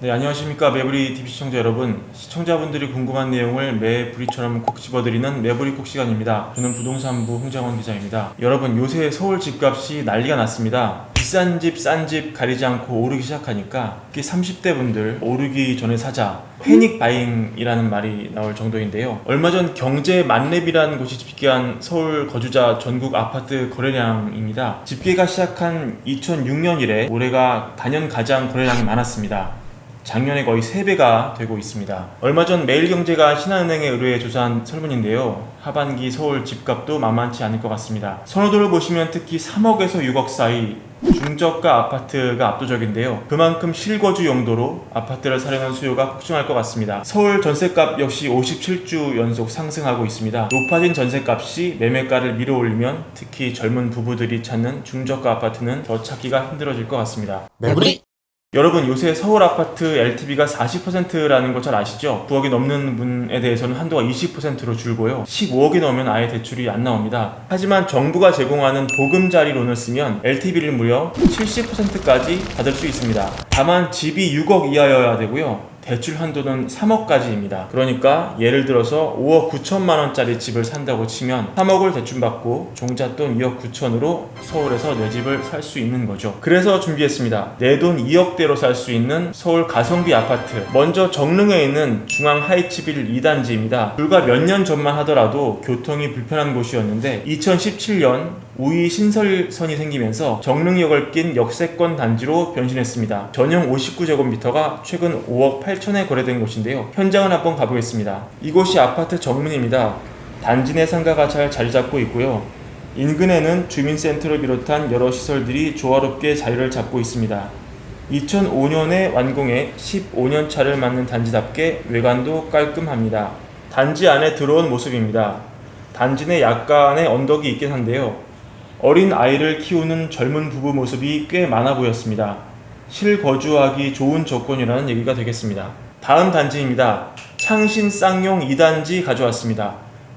네, 안녕하십니까 매부리 TV 시청자 여러분. 시청자분들이 궁금한 내용을 매부리처럼 콕 집어드리는 매부리 콕 시간입니다. 저는 부동산부 홍장원 기자입니다. 여러분, 요새 서울 집값이 난리가 났습니다. 비싼 집, 싼 집 가리지 않고 오르기 시작하니까 특히 30대 분들 오르기 전에 사자, 패닉 바잉이라는 말이 나올 정도인데요. 얼마 전 경제 만렙이라는 곳이 집계한 서울 거주자 전국 아파트 거래량입니다. 집계가 시작한 2006년 이래 올해가 단연 가장 거래량이 많았습니다. 작년에 거의 3배가 되고 있습니다. 얼마 전 매일경제가 신한은행에 의뢰해 조사한 설문인데요. 하반기 서울 집값도 만만치 않을 것 같습니다. 선호도를 보시면 특히 3억에서 6억 사이 중저가 아파트가 압도적인데요. 그만큼 실거주 용도로 아파트를 사려는 수요가 폭증할 것 같습니다. 서울 전셋값 역시 57주 연속 상승하고 있습니다. 높아진 전셋값이 매매가를 밀어올리면 특히 젊은 부부들이 찾는 중저가 아파트는 더 찾기가 힘들어질 것 같습니다. 매부리! 여러분, 요새 서울 아파트 LTV가 40%라는 거 잘 아시죠? 9억이 넘는 분에 대해서는 한도가 20%로 줄고요. 15억이 넘으면 아예 대출이 안 나옵니다. 하지만 정부가 제공하는 보금자리론을 쓰면 LTV를 무려 70%까지 받을 수 있습니다. 다만 집이 6억 이하여야 되고요. 대출 한도는 3억까지입니다. 그러니까 예를 들어서 5억 9천만 원짜리 집을 산다고 치면 3억을 대출받고 종잣돈 2억 9천으로 서울에서 내 집을 살 수 있는 거죠. 그래서 준비했습니다. 내 돈 2억대로 살 수 있는 서울 가성비 아파트. 먼저 정릉에 있는 중앙 하이츠빌 2단지입니다. 불과 몇 년 전만 하더라도 교통이 불편한 곳이었는데 2017년 우이 신설선이 생기면서 정릉역을 낀 역세권 단지로 변신했습니다. 전용 59제곱미터가 최근 5억 8천에 거래된 곳인데요. 현장을 한번 가보겠습니다. 이곳이 아파트 정문입니다. 단지 내 상가가 잘 자리 잡고 있고요. 인근에는 주민센터를 비롯한 여러 시설들이 조화롭게 자리를 잡고 있습니다. 2005년에 완공해 15년 차를 맞는 단지답게 외관도 깔끔합니다. 단지 안에 들어온 모습입니다. 단지 내 약간의 언덕이 있긴 한데요. 어린 아이를 키우는 젊은 부부 모습이 꽤 많아 보였습니다. 실거주하기 좋은 조건이라는 얘기가 되겠습니다. 다음 단지입니다. 창신 쌍용 2단지 가져왔습니다.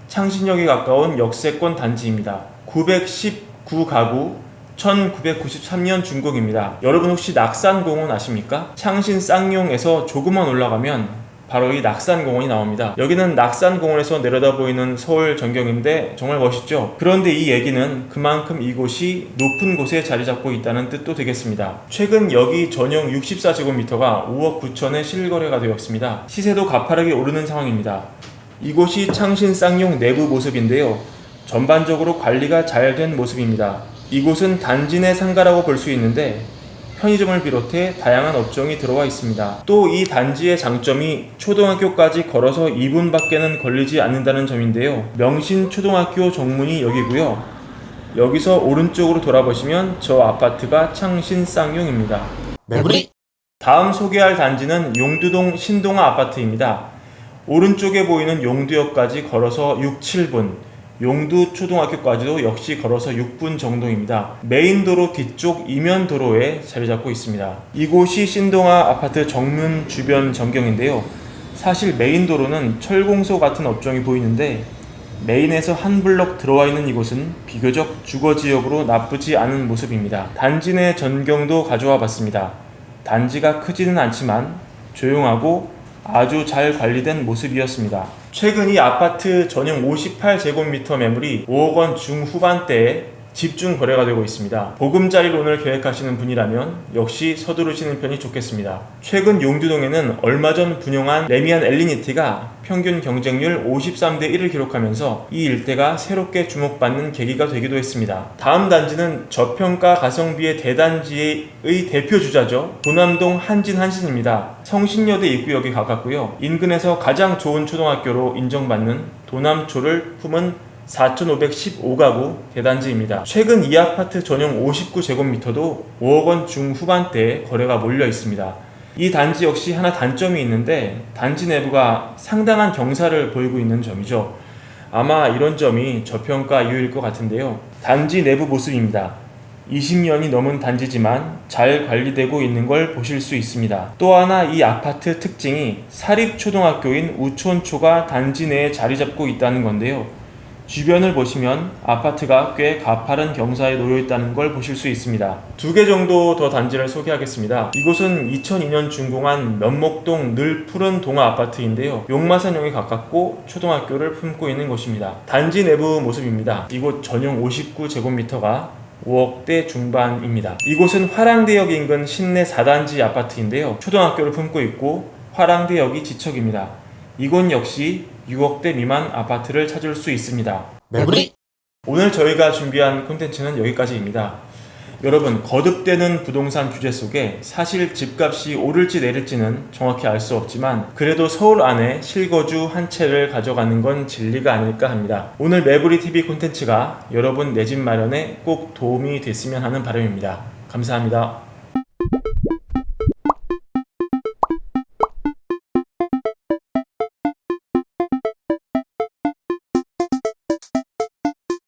창신역에 가까운 역세권 단지입니다. 919가구 1993년 준공입니다. 여러분 혹시 낙산공원 아십니까? 창신 쌍용에서 조금만 올라가면 바로 이 낙산공원이 나옵니다. 여기는 낙산공원에서 내려다 보이는 서울 전경인데 정말 멋있죠? 그런데 이 얘기는 그만큼 이곳이 높은 곳에 자리 잡고 있다는 뜻도 되겠습니다. 최근 여기 전용 64제곱미터가 5억 9천에 실거래가 되었습니다. 시세도 가파르게 오르는 상황입니다. 이곳이 창신 쌍용 내부 모습인데요. 전반적으로 관리가 잘 된 모습입니다. 이곳은 단지 내 상가라고 볼 수 있는데 편의점을 비롯해 다양한 업종이 들어와 있습니다. 또 이 단지의 장점이 초등학교까지 걸어서 2분밖에는 걸리지 않는다는 점인데요. 명신초등학교 정문이 여기고요. 여기서 오른쪽으로 돌아보시면 저 아파트가 창신 쌍용입니다. 매부리! 다음 소개할 단지는 용두동 신동아 아파트입니다. 오른쪽에 보이는 용두역까지 걸어서 6, 7분, 용두 초등학교까지도 역시 걸어서 6분 정도입니다. 메인도로 뒤쪽 이면도로에 자리 잡고 있습니다. 이곳이 신동아 아파트 정문 주변 전경인데요. 사실 메인도로는 철공소 같은 업종이 보이는데 메인에서 한 블럭 들어와 있는 이곳은 비교적 주거지역으로 나쁘지 않은 모습입니다. 단지 내 전경도 가져와 봤습니다. 단지가 크지는 않지만 조용하고 아주 잘 관리된 모습이었습니다. 최근 이 아파트 전용 58제곱미터 매물이 5억 원 중후반대에 집중 거래가 되고 있습니다. 보금자리론을 계획하시는 분이라면 역시 서두르시는 편이 좋겠습니다. 최근 용두동에는 얼마 전 분용한 레미안 엘리니티가 평균 경쟁률 53대 1을 기록하면서 이 일대가 새롭게 주목받는 계기가 되기도 했습니다. 다음 단지는 저평가 가성비의 대단지의 대표 주자죠. 도남동 한진입니다. 성신여대 입구역에 가깝고요. 인근에서 가장 좋은 초등학교로 인정받는 도남초를 품은 4,515가구 대단지입니다. 최근 이 아파트 전용 59제곱미터도 5억 원 중후반대에 거래가 몰려 있습니다. 이 단지 역시 하나 단점이 있는데 단지 내부가 상당한 경사를 보이고 있는 점이죠. 아마 이런 점이 저평가 이유일 것 같은데요. 단지 내부 모습입니다. 20년이 넘은 단지지만 잘 관리되고 있는 걸 보실 수 있습니다. 또 하나 이 아파트 특징이 사립초등학교인 우촌초가 단지 내에 자리 잡고 있다는 건데요. 주변을 보시면 아파트가 꽤 가파른 경사에 놓여 있다는 걸 보실 수 있습니다. 2개 정도 더 단지를 소개하겠습니다. 이곳은 2002년 준공한 면목동 늘 푸른 동아 아파트인데요. 용마산역에 가깝고 초등학교를 품고 있는 곳입니다. 단지 내부 모습입니다. 이곳 전용 59제곱미터가 5억대 중반입니다. 이곳은 화랑대역 인근 신내 4단지 아파트인데요. 초등학교를 품고 있고 화랑대역이 지척입니다. 이곳 역시 6억대 미만 아파트를 찾을 수 있습니다. 매부리! 오늘 저희가 준비한 콘텐츠는 여기까지입니다. 여러분, 거듭되는 부동산 규제 속에 사실 집값이 오를지 내릴지는 정확히 알 수 없지만 그래도 서울 안에 실거주 한 채를 가져가는 건 진리가 아닐까 합니다. 오늘 매부리TV 콘텐츠가 여러분 내 집 마련에 꼭 도움이 됐으면 하는 바람입니다. 감사합니다.